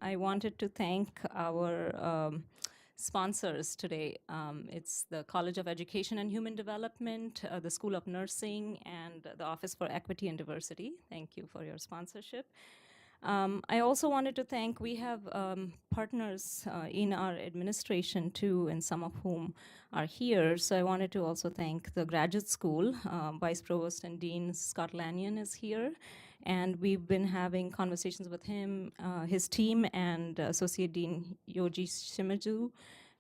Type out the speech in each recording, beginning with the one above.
I wanted to thank our sponsors today. It's the College of Education and Human Development, the School of Nursing, and the Office for Equity and Diversity. Thank you for your sponsorship. I also wanted to thank, we have partners in our administration too, and some of whom are here. So I wanted to also thank the graduate school. Vice Provost and Dean Scott Lanyon is here. And we've been having conversations with him, his team, and Associate Dean Yoji Shimizu,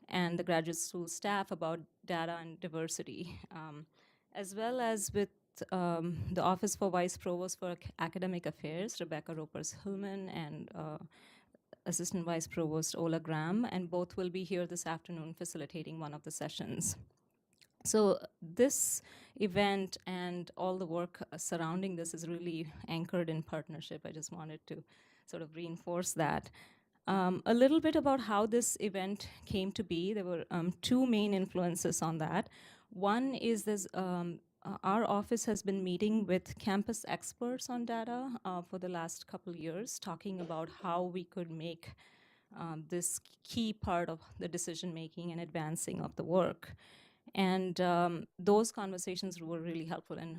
and the graduate school staff about data and diversity, as well as with the Office for Vice Provost for Academic Affairs, Rebecca Ropers-Hillman, and Assistant Vice Provost Ola Graham, and both will be here this afternoon facilitating one of the sessions. So this event and all the work surrounding this is really anchored in partnership. I just wanted to sort of reinforce that. A little bit about how this event came to be. There were two main influences on that. One is this, our office has been meeting with campus experts on data for the last couple of years, talking about how we could make this key part of the decision making and advancing of the work. And those conversations were really helpful, and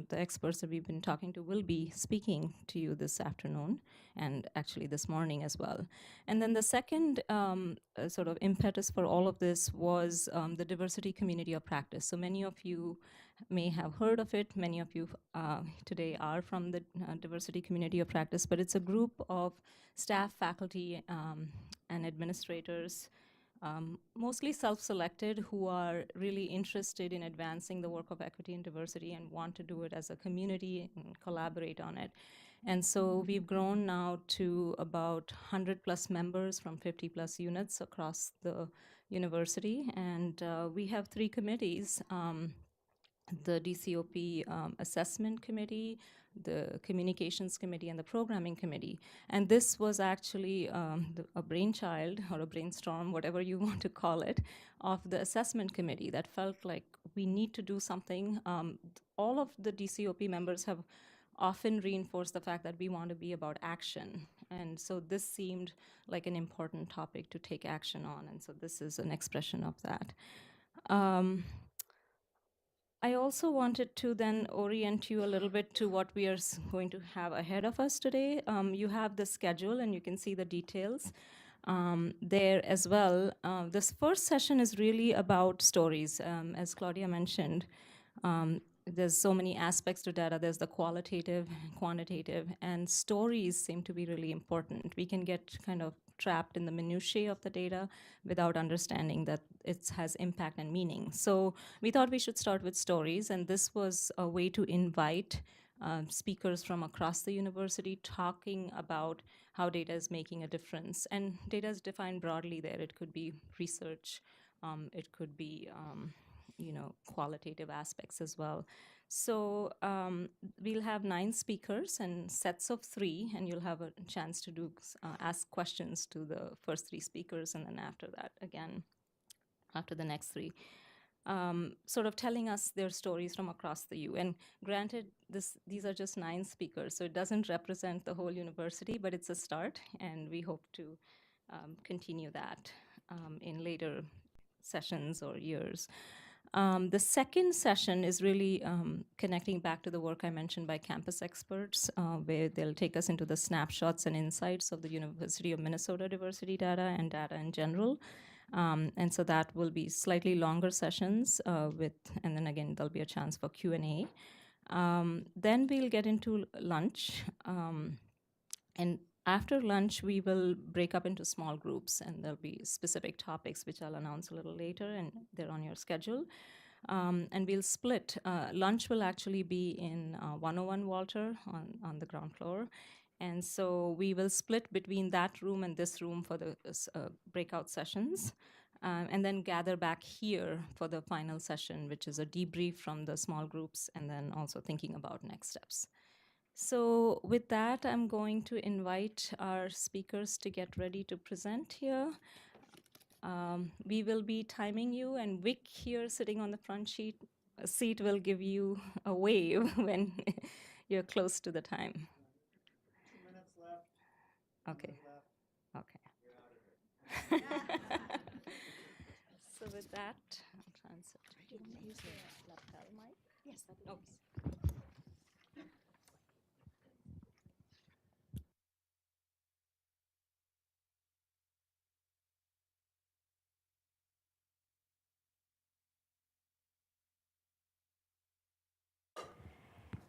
the experts that we've been talking to will be speaking to you this afternoon, and actually this morning as well. And then the second sort of impetus for all of this was the diversity community of practice. So many of you may have heard of it. Many of you today are from the diversity community of practice, but it's a group of staff, faculty, and administrators, mostly self-selected, who are really interested in advancing the work of equity and diversity and want to do it as a community and collaborate on it. And so we've grown now to about 100 plus members from 50 plus units across the university. And we have three committees. The DCOP Assessment Committee, the Communications Committee, and the Programming Committee. And this was actually a brainchild or a brainstorm, whatever you want to call it, of the Assessment Committee that felt like we need to do something. All of the DCOP members have often reinforced the fact that we want to be about action. And so this seemed like an important topic to take action on. And so this is an expression of that. I also wanted to then orient you a little bit to what we are going to have ahead of us today. You have the schedule and you can see the details there as well. This first session is really about stories. As Claudia mentioned, there's so many aspects to data. There's the qualitative, quantitative, and stories seem to be really important. We can get kind of trapped in the minutiae of the data without understanding that it has impact and meaning. So we thought we should start with stories, and this was a way to invite speakers from across the university talking about how data is making a difference. And data is defined broadly there. It could be research, it could be qualitative aspects as well. So we'll have 9 speakers and sets of 3, and you'll have a chance to ask questions to the first 3 speakers, and then after that, again, after the next 3. Sort of telling us their stories from across the U. And granted, these are just 9 speakers, so it doesn't represent the whole university, but it's a start, and we hope to continue that in later sessions or years. The second session is really connecting back to the work I mentioned by campus experts, where they'll take us into the snapshots and insights of the University of Minnesota diversity data and data in general. And so that will be slightly longer sessions and then again, there'll be a chance for Q&A. Then we'll get into lunch. And after lunch, we will break up into small groups, and there'll be specific topics, which I'll announce a little later, and they're on your schedule. And we'll split. Lunch will actually be in 101 Walter on the ground floor. And so we will split between that room and this room for the breakout sessions, and then gather back here for the final session, which is a debrief from the small groups, and then also thinking about next steps. So with that, I'm going to invite our speakers to get ready to present here. We will be timing you, and Vic here sitting on the front seat will give you a wave when you're close to the time. 2 minutes left. Okay. with that, I'll transit. Do you want to use the lapel mic? Yes. Oh.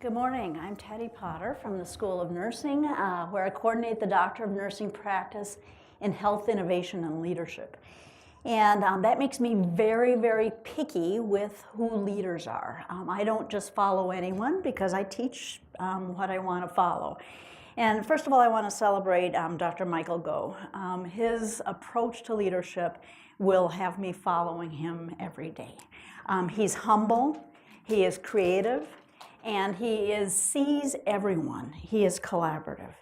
Good morning. I'm Teddie Potter from the School of Nursing, where I coordinate the Doctor of Nursing practice in health innovation and leadership. And that makes me very, very picky with who leaders are. I don't just follow anyone because I teach what I want to follow. And first of all, I want to celebrate Dr. Michael Go. His approach to leadership will have me following him every day. He's humble, he is creative, and he sees everyone. He is collaborative.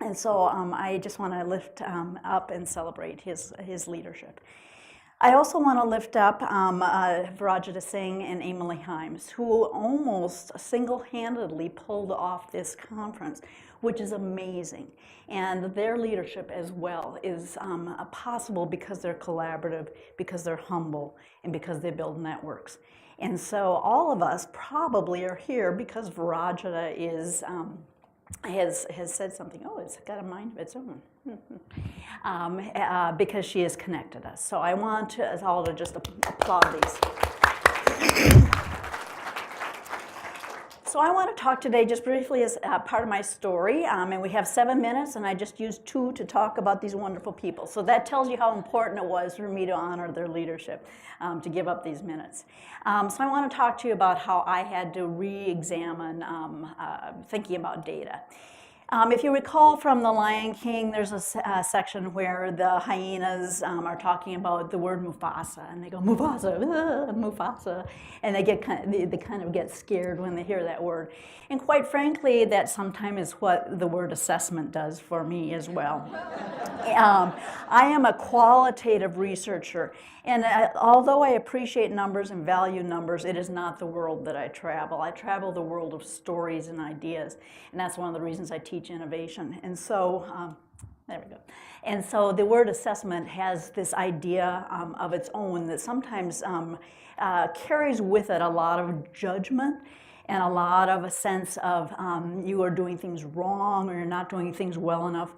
And so I just want to lift up and celebrate his leadership. I also want to lift up Virajita Singh and Emily Himes, who almost single-handedly pulled off this conference, which is amazing. And their leadership as well is possible because they're collaborative, because they're humble, and because they build networks. And so all of us probably are here because Virajita has said something. Oh, it's got a mind of its own. Because she has connected us. So I want us all to just applaud these. So I want to talk today just briefly as part of my story, and we have 7 minutes, and I just used 2 to talk about these wonderful people. So that tells you how important it was for me to honor their leadership, to give up these minutes. So I want to talk to you about how I had to re-examine thinking about data. If you recall from The Lion King, there's a section where the hyenas are talking about the word Mufasa, and they go, Mufasa, Mufasa, and they kind of get scared when they hear that word. And quite frankly, that sometimes is what the word assessment does for me as well. I am a qualitative researcher, and although I appreciate numbers and value numbers, it is not the world that I travel. I travel the world of stories and ideas, and that's one of the reasons I teach innovation. And so, there we go. And so the word assessment has this idea of its own that sometimes carries with it a lot of judgment and a lot of a sense of you are doing things wrong or you're not doing things well enough.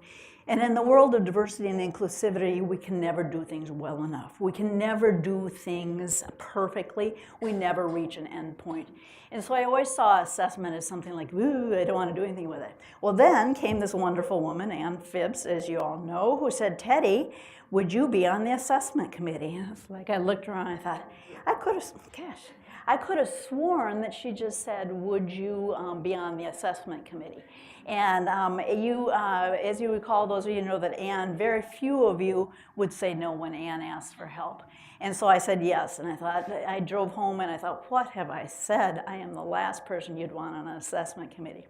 And in the world of diversity and inclusivity, we can never do things well enough. We can never do things perfectly. We never reach an end point. And so I always saw assessment as something like, ooh, I don't want to do anything with it. Well, then came this wonderful woman, Ann Phibbs, as you all know, who said, Teddie, would you be on the assessment committee? And it's like I looked around and I thought, I could have sworn that she just said, would you be on the assessment committee? And as you recall, those of you know that Ann, very few of you would say no when Ann asked for help. And so I said yes, and I drove home and I thought, what have I said? I am the last person you'd want on an assessment committee.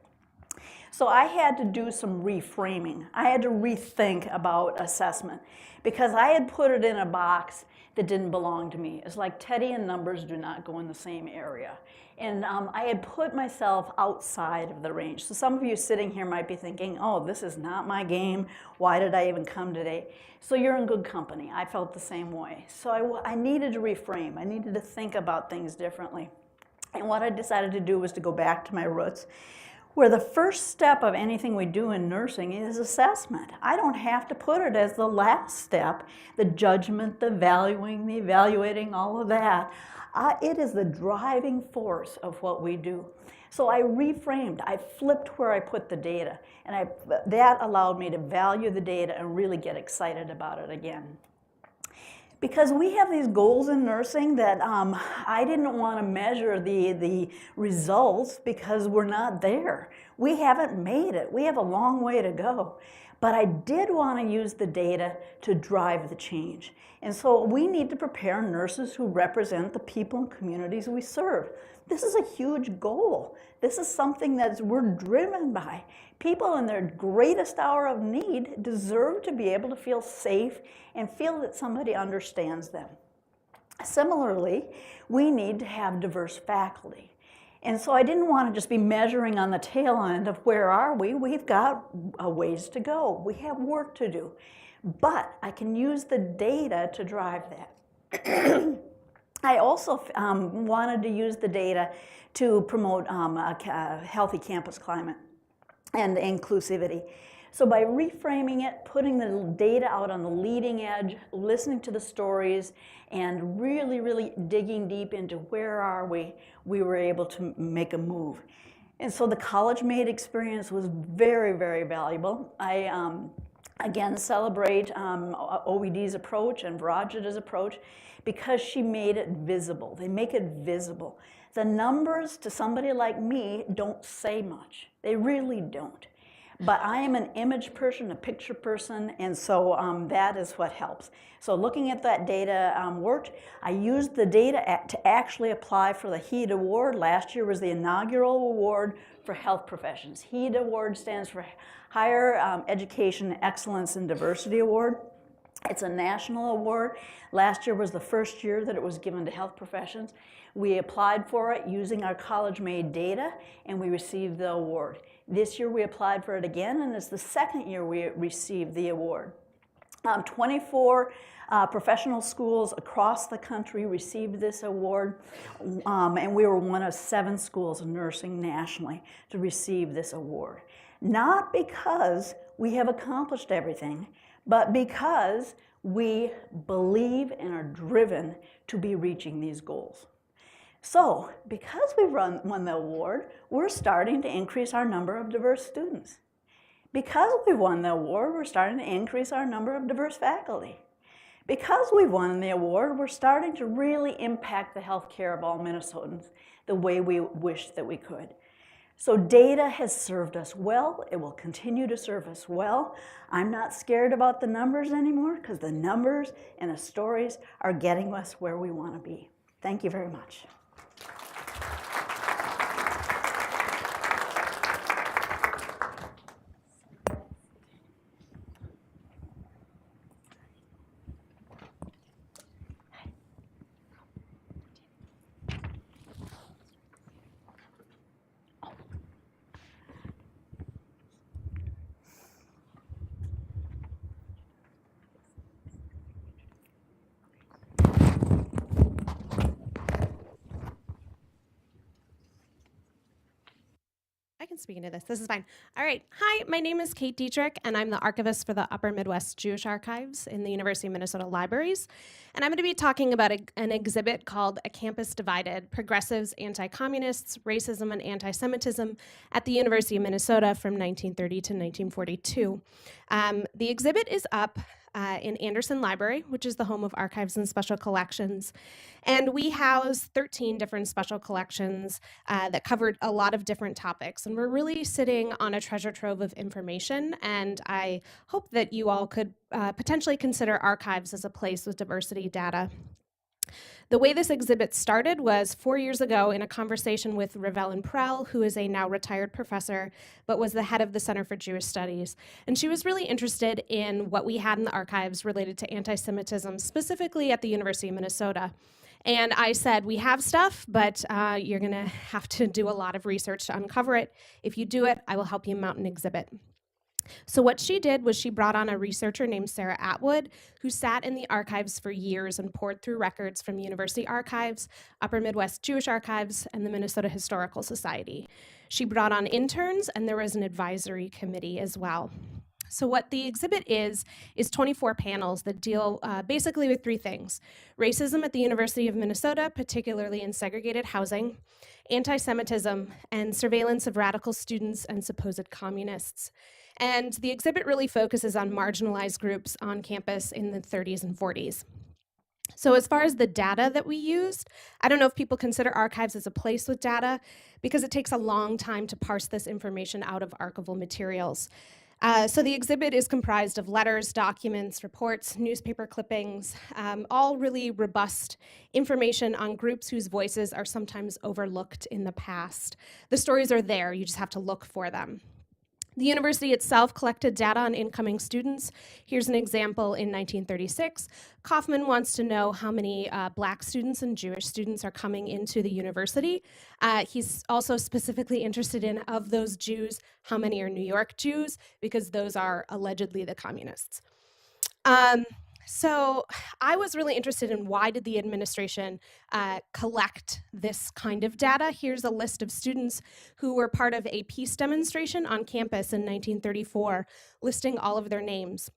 So I had to do some reframing. I had to rethink about assessment because I had put it in a box that didn't belong to me. It's like Teddie and numbers do not go in the same area. And I had put myself outside of the range. So some of you sitting here might be thinking, oh, this is not my game. Why did I even come today? So you're in good company. I felt the same way. So I needed to reframe. I needed to think about things differently. And what I decided to do was to go back to my roots, where the first step of anything we do in nursing is assessment. I don't have to put it as the last step, the judgment, the valuing, the evaluating, all of that. It is the driving force of what we do. So I reframed, I flipped where I put the data, and that allowed me to value the data and really get excited about it again. Because we have these goals in nursing that I didn't want to measure the results because we're not there. We haven't made it. We have a long way to go. But I did want to use the data to drive the change. And so we need to prepare nurses who represent the people and communities we serve. This is a huge goal. This is something that we're driven by. People in their greatest hour of need deserve to be able to feel safe and feel that somebody understands them. Similarly, we need to have diverse faculty. And so I didn't want to just be measuring on the tail end of where are we. We've got a ways to go. We have work to do. But I can use the data to drive that. I also wanted to use the data to promote a healthy campus climate and inclusivity. So by reframing it, putting the data out on the leading edge, listening to the stories, and really, really digging deep into where are we were able to make a move. And so the college-made experience was very, very valuable. I again celebrate OED's approach and Virajita's approach because she made it visible. They make it visible. The numbers to somebody like me don't say much. They really don't. But I am an image person, a picture person, and so that is what helps. So looking at that data worked. I used the data to actually apply for the HEED Award. Last year was the inaugural award for health professions. HEED Award stands for Higher Education Excellence and Diversity Award. It's a national award. Last year was the first year that it was given to health professions. We applied for it using our college-made data, and we received the award. This year we applied for it again, and it's the second year we received the award. 24 professional schools across the country received this award, and we were one of 7 schools of nursing nationally to receive this award. Not because we have accomplished everything, but because we believe and are driven to be reaching these goals. So, because we won the award, we're starting to increase our number of diverse students. Because we won the award, we're starting to increase our number of diverse faculty. Because we won the award, we're starting to really impact the healthcare of all Minnesotans the way we wish that we could. So data has served us well. It will continue to serve us well. I'm not scared about the numbers anymore because the numbers and the stories are getting us where we want to be. Thank you very much. I can speak into this. This is fine. All right. Hi, my name is Kate Dietrick, and I'm the archivist for the Upper Midwest Jewish Archives in the University of Minnesota Libraries. And I'm going to be talking about an exhibit called A Campus Divided, Progressives, Anti-Communists, Racism, and Anti-Semitism at the University of Minnesota from 1930 to 1942. The exhibit is up in Anderson Library, which is the home of archives and special collections. And we house 13 different special collections that covered a lot of different topics. And we're really sitting on a treasure trove of information. And I hope that you all could potentially consider archives as a place with diversity data. The way this exhibit started was 4 years ago in a conversation with Ravelin Prell, who is a now retired professor, but was the head of the Center for Jewish Studies. And she was really interested in what we had in the archives related to anti-Semitism, specifically at the University of Minnesota. And I said, we have stuff, but you're gonna have to do a lot of research to uncover it. If you do it, I will help you mount an exhibit. So what she did was she brought on a researcher named Sarah Atwood, who sat in the archives for years and poured through records from University Archives, Upper Midwest Jewish Archives, and the Minnesota Historical Society. She brought on interns, and there was an advisory committee as well. So what the exhibit is 24 panels that deal basically with 3 things: racism at the University of Minnesota, particularly in segregated housing, anti-Semitism, and surveillance of radical students and supposed communists. And the exhibit really focuses on marginalized groups on campus in the 30s and 40s. So as far as the data that we used, I don't know if people consider archives as a place with data because it takes a long time to parse this information out of archival materials. So the exhibit is comprised of letters, documents, reports, newspaper clippings, all really robust information on groups whose voices are sometimes overlooked in the past. The stories are there, you just have to look for them. The university itself collected data on incoming students. Here's an example in 1936. Kaufman wants to know how many Black students and Jewish students are coming into the university. He's also specifically interested in, of those Jews, how many are New York Jews, because those are allegedly the communists. So I was really interested in why did the administration collect this kind of data. Here's a list of students who were part of a peace demonstration on campus in 1934, listing all of their names.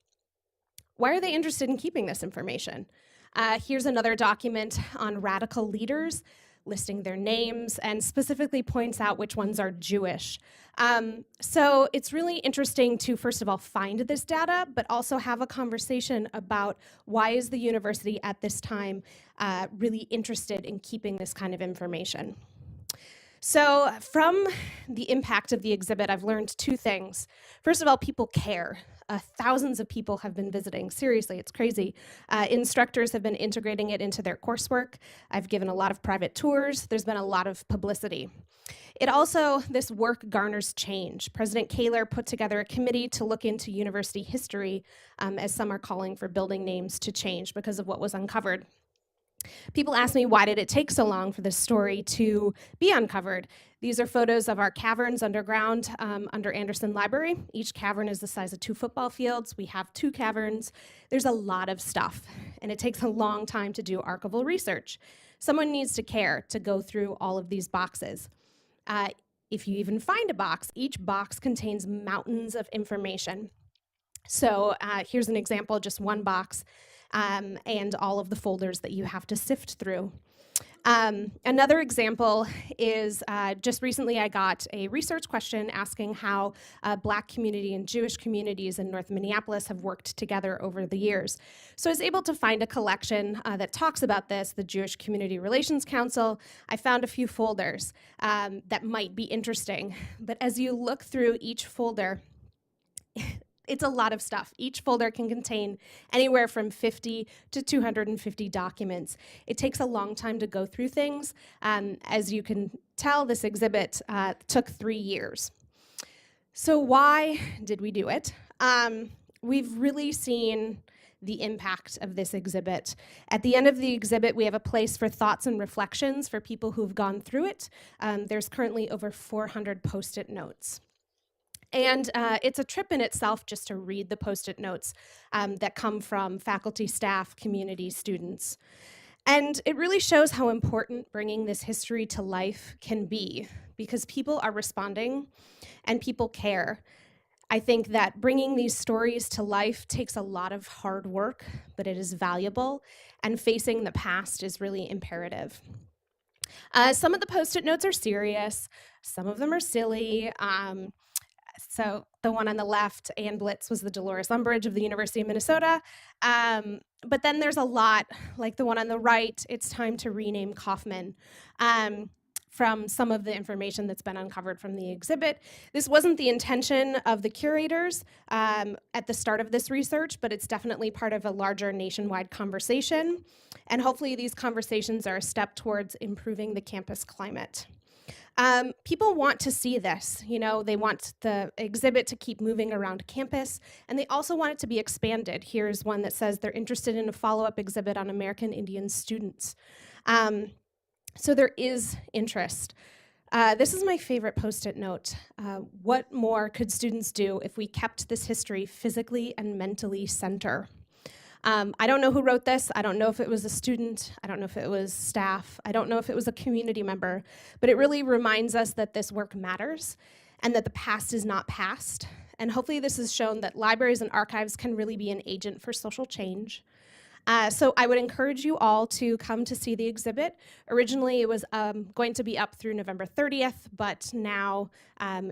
Why are they interested in keeping this information? Here's another document on radical leaders, listing their names, and specifically points out which ones are Jewish. So it's really interesting to, first of all, find this data, but also have a conversation about why is the university at this time really interested in keeping this kind of information. So from the impact of the exhibit, I've learned two things. First of all, people care. Thousands of people have been visiting. Seriously, it's crazy. Instructors have been integrating it into their coursework. I've given a lot of private tours. There's been a lot of publicity. It also, this work garners change. President Kaler put together a committee to look into university history, as some are calling for building names to change because of what was uncovered. People ask me, why did it take so long for this story to be uncovered? These are photos of our caverns underground under Anderson Library. Each cavern is the size of 2 football fields. We have 2 caverns. There's a lot of stuff, and it takes a long time to do archival research. Someone needs to care to go through all of these boxes. If you even find a box, each box contains mountains of information. So here's an example, just one box. And all of the folders that you have to sift through. Another example is just recently I got a research question asking how Black community and Jewish communities in North Minneapolis have worked together over the years. So I was able to find a collection that talks about this, the Jewish Community Relations Council. I found a few folders that might be interesting. But as you look through each folder, it's a lot of stuff. Each folder can contain anywhere from 50 to 250 documents. It takes a long time to go through things. As you can tell, this exhibit took 3 years. So why did we do it? We've really seen the impact of this exhibit. At the end of the exhibit, we have a place for thoughts and reflections for people who've gone through it. There's currently over 400 Post-it notes. And it's a trip in itself just to read the Post-it notes that come from faculty, staff, community, students. And it really shows how important bringing this history to life can be, because people are responding and people care. I think that bringing these stories to life takes a lot of hard work, but it is valuable, and facing the past is really imperative. Some of the Post-it notes are serious, some of them are silly. So the one on the left, Ann Blitz was the Dolores Umbridge of the University of Minnesota. But then there's a lot, like the one on the right, it's time to rename Kaufman, from some of the information that's been uncovered from the exhibit. This wasn't the intention of the curators at the start of this research, but it's definitely part of a larger nationwide conversation. And hopefully these conversations are a step towards improving the campus climate. People want to see this, they want the exhibit to keep moving around campus, and they also want it to be expanded. Here's one that says they're interested in a follow-up exhibit on American Indian students. So there is interest. This is my favorite Post-it note. What more could students do if we kept this history physically and mentally center? I don't know who wrote this. I don't know if it was a student. I don't know if it was staff. I don't know if it was a community member. But it really reminds us that this work matters and that the past is not past. And hopefully this has shown that libraries and archives can really be an agent for social change. So I would encourage you all to come to see the exhibit. Originally, it was going to be up through November 30th, but now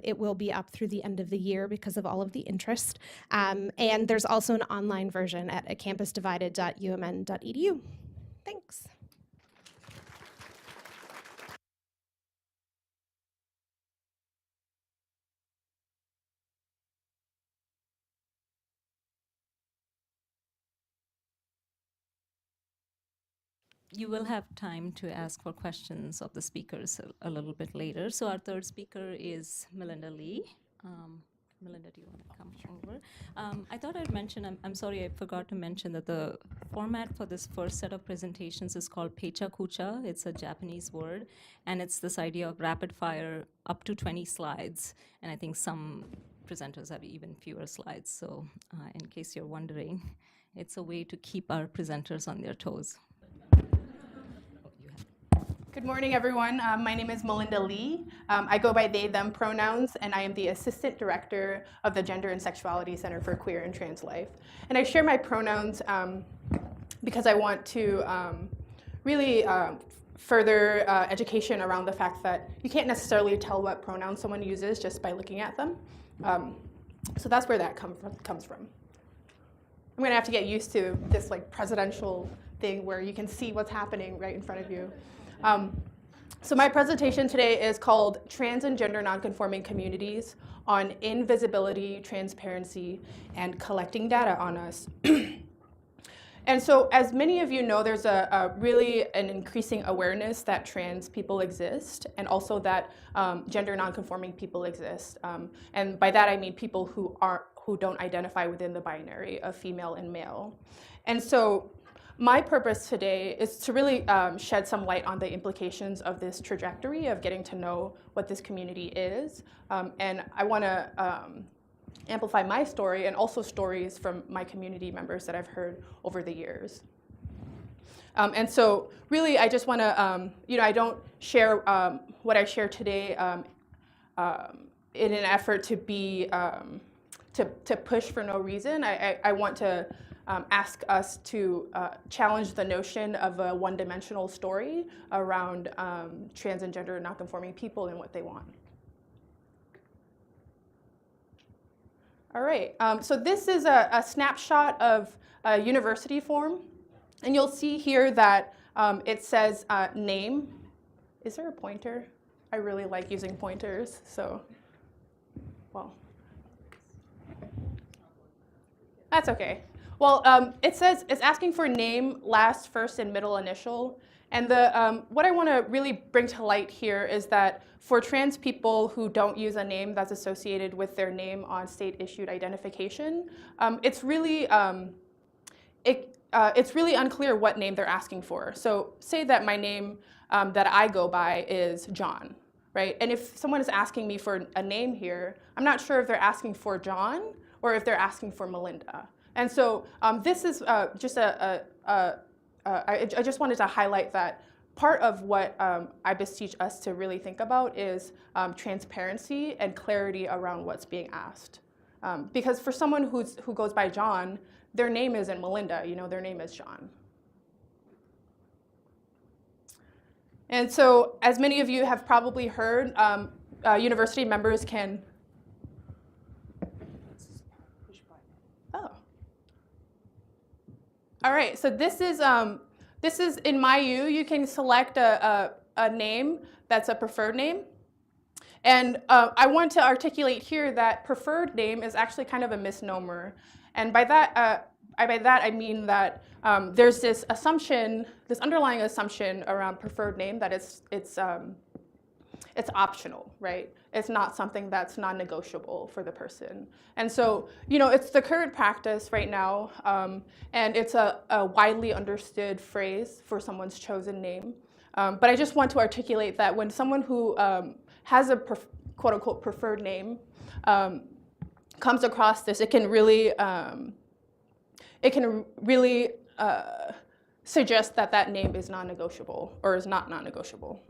it will be up through the end of the year because of all of the interest. And there's also an online version at campusdivided.umn.edu. Thanks. You will have time to ask for questions of the speakers a little bit later. So our third speaker is Melinda Lee. Melinda, do you want to come over? I thought I'd mention, I'm sorry, I forgot to mention that the format for this first set of presentations is called Pecha Kucha. It's a Japanese word, and it's this idea of rapid fire up to 20 slides. And I think some presenters have even fewer slides. So in case you're wondering, It's a way to keep our presenters on their toes. Good morning, everyone. My name is Melinda Lee. I go by they, them pronouns, and I am the Assistant Director of the Gender and Sexuality Center for Queer and Translife. And I share my pronouns because I want to really further education around the fact that you can't necessarily tell what pronouns someone uses just by looking at them. So that's where that comes from. I'm gonna have to get used to this like presidential thing where you can see what's happening right in front of you. So my presentation today is called Trans and Gender Nonconforming Communities on Invisibility, Transparency, and Collecting Data on Us. And so as many of you know, there's really an increasing awareness that trans people exist, and also that gender nonconforming people exist. And by that I mean people who don't identify within the binary of female and male. And so my purpose today is to really shed some light on the implications of this trajectory of getting to know what this community is. And I want to amplify my story and also stories from my community members that I've heard over the years. And so really I just want to, I don't share what I share today in an effort to be, to push for no reason. I want to ask us to challenge the notion of a one-dimensional story around trans and gender nonconforming people and what they want. All right, so this is a snapshot of a university form, and you'll see here that it says name. Is there a pointer? I really like using pointers, so, well, that's okay. Well, it says it's asking for name, last, first, and middle initial. And what I want to really bring to light here is that for trans people who don't use a name that's associated with their name on state-issued identification, it's really unclear what name they're asking for. So say that my name that I go by is John, right? And if someone is asking me for a name here, I'm not sure if they're asking for John or if they're asking for Melinda. And so this is just I just wanted to highlight that part of what I beseech us to really think about is transparency and clarity around what's being asked. Because for someone who goes by John, their name isn't Melinda, their name is John. And so as many of you have probably heard, university members can All right, so this is in MyU. You can select a name that's a preferred name. And I want to articulate here that preferred name is actually kind of a misnomer. And by that I mean that there's this assumption, this underlying assumption around preferred name that it's optional, right? It's not something that's non-negotiable for the person. And so, it's the current practice right now, and it's a widely understood phrase for someone's chosen name. But I just want to articulate that when someone who has a quote-unquote preferred name comes across this, it can really suggest that that name is non-negotiable or is not non-negotiable.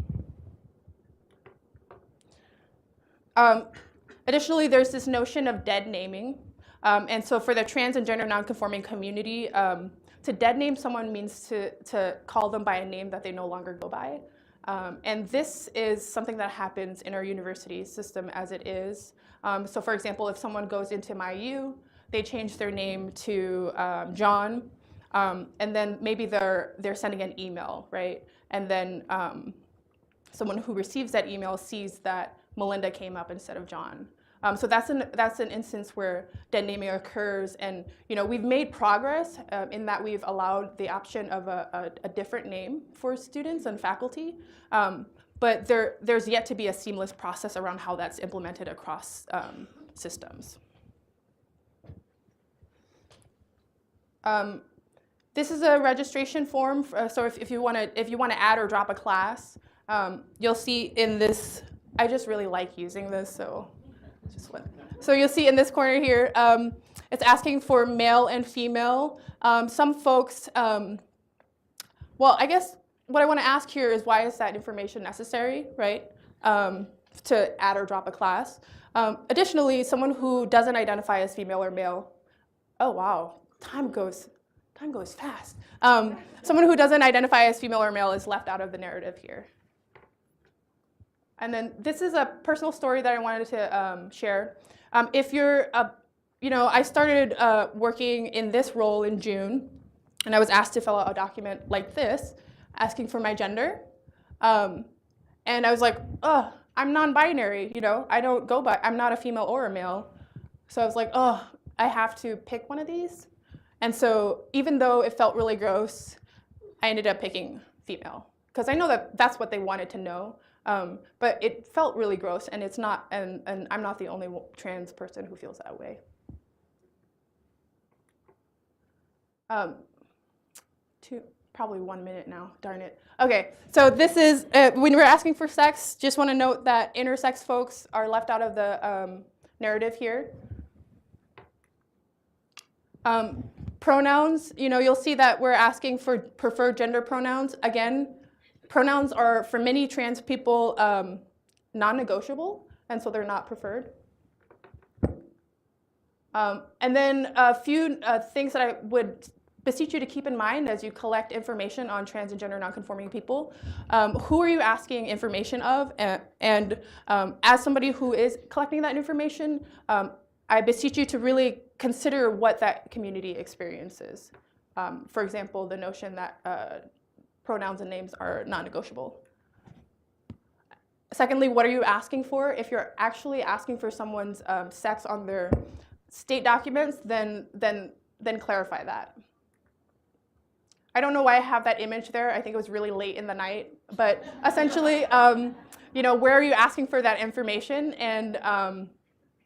Additionally, there's this notion of dead naming. And so for the trans and gender nonconforming community, to dead name someone means to call them by a name that they no longer go by. And this is something that happens in our university system as it is. So for example, if someone goes into MyU, they change their name to John, and then maybe they're sending an email, right? And then someone who receives that email sees that Melinda came up instead of John. So that's an instance where dead naming occurs, and we've made progress in that we've allowed the option of a different name for students and faculty, but there's yet to be a seamless process around how that's implemented across systems. This is a registration form, so if you want to add or drop a class, you'll see in this. I just really like using this, so you'll see in this corner here, It's asking for male and female. Some folks, well, I guess what I want to ask here is, why is that information necessary, right? To add or drop a class. Additionally, someone who doesn't identify as female or male, oh wow, time goes fast. Someone who doesn't identify as female or male is left out of the narrative here. And then this is a personal story that I wanted to share. If you're, I started working in this role in June, and I was asked to fill out a document like this, asking for my gender. And I was like, I'm non-binary, I don't go by, I'm not a female or a male. So I was like, I have to pick one of these. And so even though it felt really gross, I ended up picking female, because I know that that's what they wanted to know. But it felt really gross, and it's not, and I'm not the only trans person who feels that way. Probably 1 minute now, darn it. Okay, so this is, when we're asking for sex, just want to note that intersex folks are left out of the narrative here. Pronouns, you'll see that we're asking for preferred gender pronouns. Again, pronouns are, for many trans people, non-negotiable, and so they're not preferred. And then a few things that I would beseech you to keep in mind as you collect information on trans and gender nonconforming people. Who are you asking information of? And as somebody who is collecting that information, I beseech you to really consider what that community experiences. For example, the notion that pronouns and names are non-negotiable. Secondly, what are you asking for? If you're actually asking for someone's sex on their state documents, then clarify that. I don't know why I have that image there. I think it was really late in the night. But essentially, where are you asking for that information? And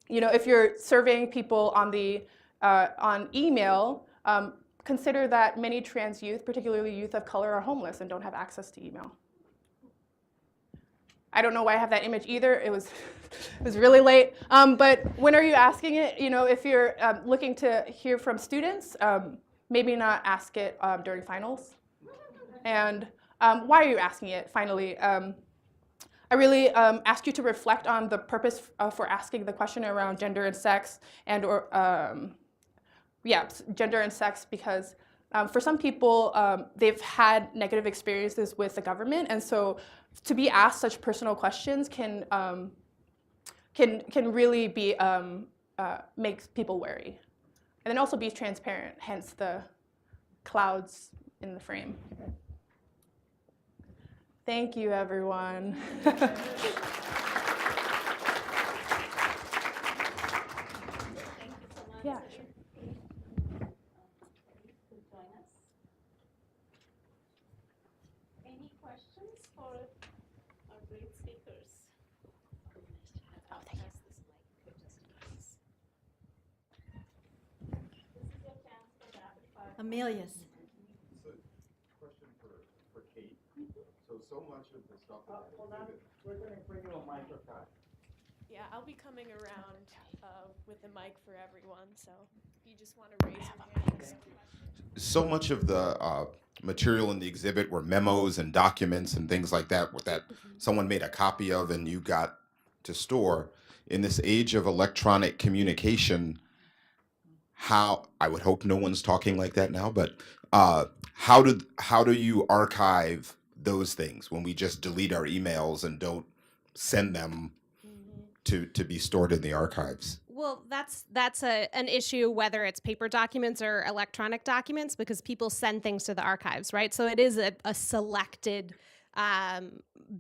if you're surveying people on email, consider that many trans youth, particularly youth of color, are homeless and don't have access to email. I don't know why I have that image either. It was really late. But when are you asking it? If you're looking to hear from students, maybe not ask it during finals. And why are you asking it, finally? I really ask you to reflect on the purpose for asking the question around gender and sex, gender and sex, because for some people, they've had negative experiences with the government, and so to be asked such personal questions can really be make people wary. And then also be transparent, hence the clouds in the frame. Thank you, everyone. Yeah, sure. Any questions for our great speakers? Oh, thank you. Amelia's. So, question for Kate. So much of the stuff that Hold on, we're going to bring you a microphone. Yeah, I'll be coming around with the mic for everyone, so if you just want to raise your hands. so much of the material in the exhibit were memos and documents and things like that that someone made a copy of and you got to store. In this age of electronic communication, how, I would hope no one's talking like that now, but how do you archive those things when we just delete our emails and don't send them to be stored in the archives? Well, that's an issue whether it's paper documents or electronic documents, because people send things to the archives, right? So it is a selected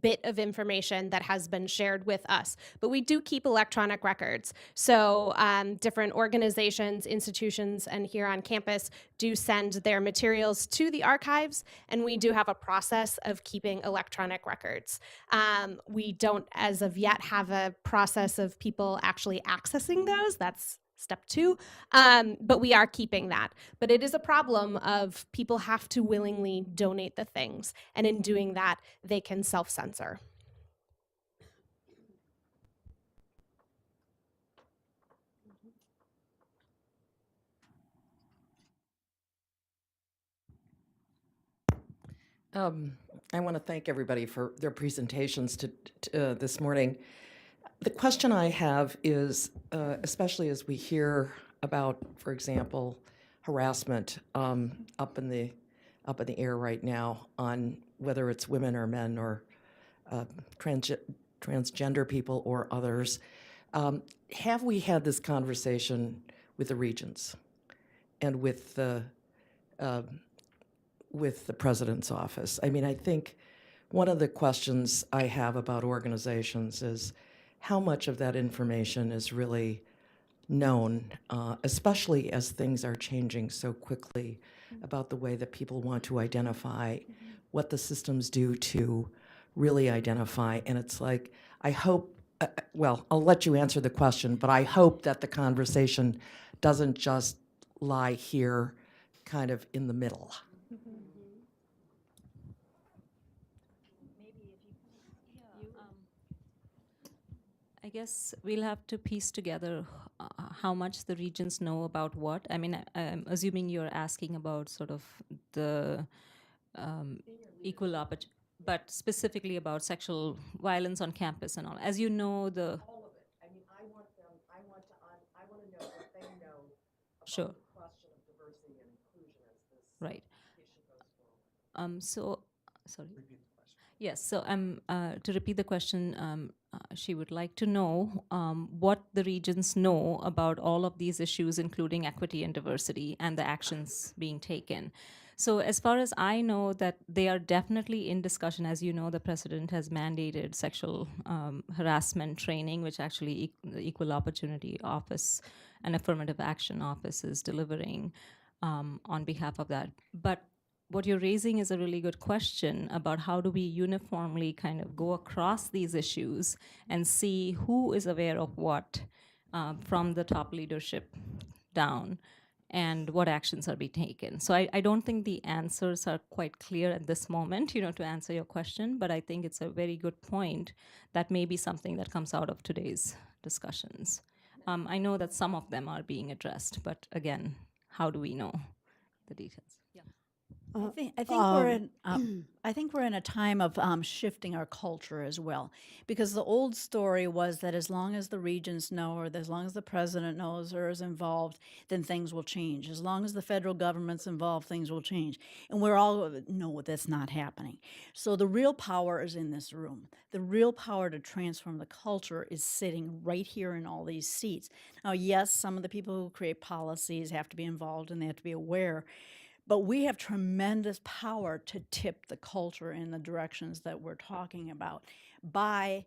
bit of information that has been shared with us. But we do keep electronic records. So different organizations, institutions, and here on campus do send their materials to the archives, and we do have a process of keeping electronic records. We don't, as of yet, have a process of people actually accessing those. That's step 2, but we are keeping that. But it is a problem of people have to willingly donate the things, and in doing that, they can self-censor. I want to thank everybody for their presentations this morning. The question I have is, especially as we hear about, for example, harassment up in the air right now on whether it's women or men or transgender people or others, have we had this conversation with the regions and with the president's office? I mean, I think one of the questions I have about organizations is how much of that information is really known, especially as things are changing so quickly about the way that people want to identify, what the systems do to really identify. And it's like, I hope, well, I'll let you answer the question, but I hope that the conversation doesn't just lie here kind of in the middle. I guess we'll have to piece together how much the regions know about what. I mean, I'm assuming you're asking about sort of the equal opportunity, but specifically about sexual violence on campus and all. As you know, the All of it. I mean, I want to know what they know about Sure. the question of diversity and inclusion as this Right. issue goes forward. Sorry. Yes, so to repeat the question, she would like to know what the regions know about all of these issues, including equity and diversity, and the actions being taken. So as far as I know, that they are definitely in discussion. As you know, the president has mandated sexual harassment training, which actually the Equal Opportunity Office and Affirmative Action Office is delivering on behalf of that. But what you're raising is a really good question about how do we uniformly kind of go across these issues and see who is aware of what from the top leadership down and what actions are being taken. So I don't think the answers are quite clear at this moment, to answer your question, but I think it's a very good point that may be something that comes out of today's discussions. I know that some of them are being addressed, but again, how do we know the details? Yeah. I think we're in a time of shifting our culture as well, because the old story was that as long as the regions know, or as long as the president knows or is involved, then things will change. As long as the federal government's involved, things will change. And we're all know that's not happening. So the real power is in this room. The real power to transform the culture is sitting right here in all these seats. Now, yes, some of the people who create policies have to be involved and they have to be aware. But we have tremendous power to tip the culture in the directions that we're talking about by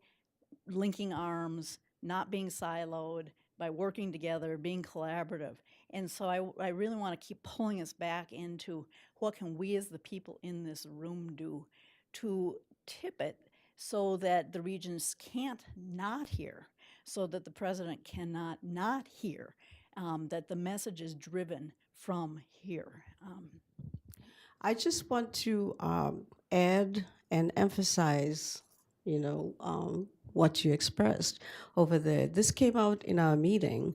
linking arms, not being siloed, by working together, being collaborative. And so I really want to keep pulling us back into what can we as the people in this room do to tip it so that the regions can't not hear, so that the president cannot not hear, that the message is driven from here. I just want to add and emphasize, what you expressed over there. This came out in our meeting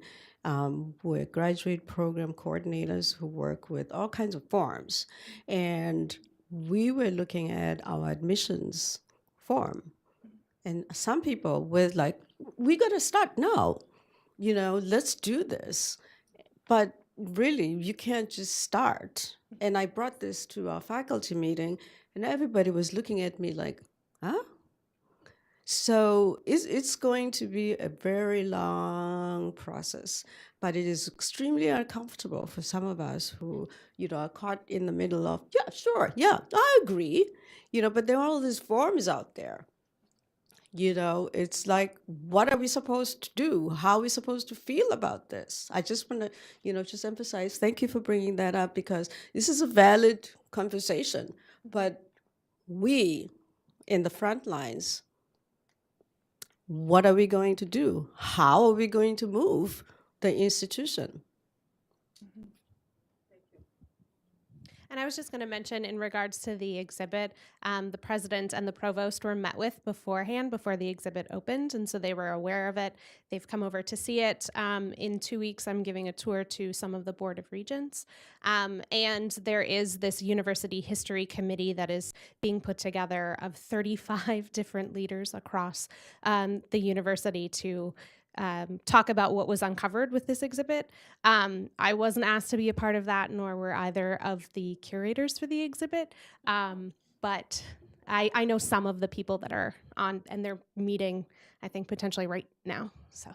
with graduate program coordinators who work with all kinds of forms. And we were looking at our admissions form. And some people were like, we got to start now. Let's do this. But really, you can't just start. And I brought this to our faculty meeting, and everybody was looking at me like, huh? So it's going to be a very long process, but it is extremely uncomfortable for some of us who, are caught in the middle of, yeah, sure, yeah, I agree, but there are all these forms out there. It's like, what are we supposed to do? How are we supposed to feel about this? I just want to, just emphasize, thank you for bringing that up, because this is a valid conversation. But we, in the front lines, what are we going to do? How are we going to move the institution? And I was just going to mention, in regards to the exhibit, the president and the provost were met with beforehand, before the exhibit opened, and so they were aware of it. They've come over to see it. In 2 weeks, I'm giving a tour to some of the Board of Regents. And there is this university history committee that is being put together of 35 different leaders across the university to talk about what was uncovered with this exhibit. I wasn't asked to be a part of that, nor were either of the curators for the exhibit, but I know some of the people that are on, and they're meeting, I think, potentially right now. So.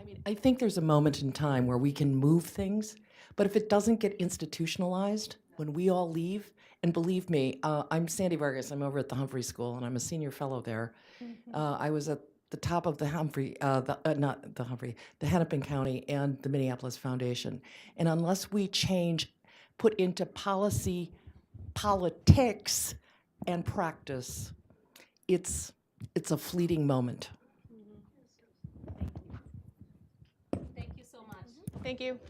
I mean, I think there's a moment in time where we can move things, but if it doesn't get institutionalized, when we all leave, and believe me, I'm Sandy Vargas, I'm over at the Humphrey School, and I'm a senior fellow there. I was at the top of the the Hennepin County and the Minneapolis Foundation. And unless we put into policy, politics, and practice, it's a fleeting moment. Thank you so much. Thank you.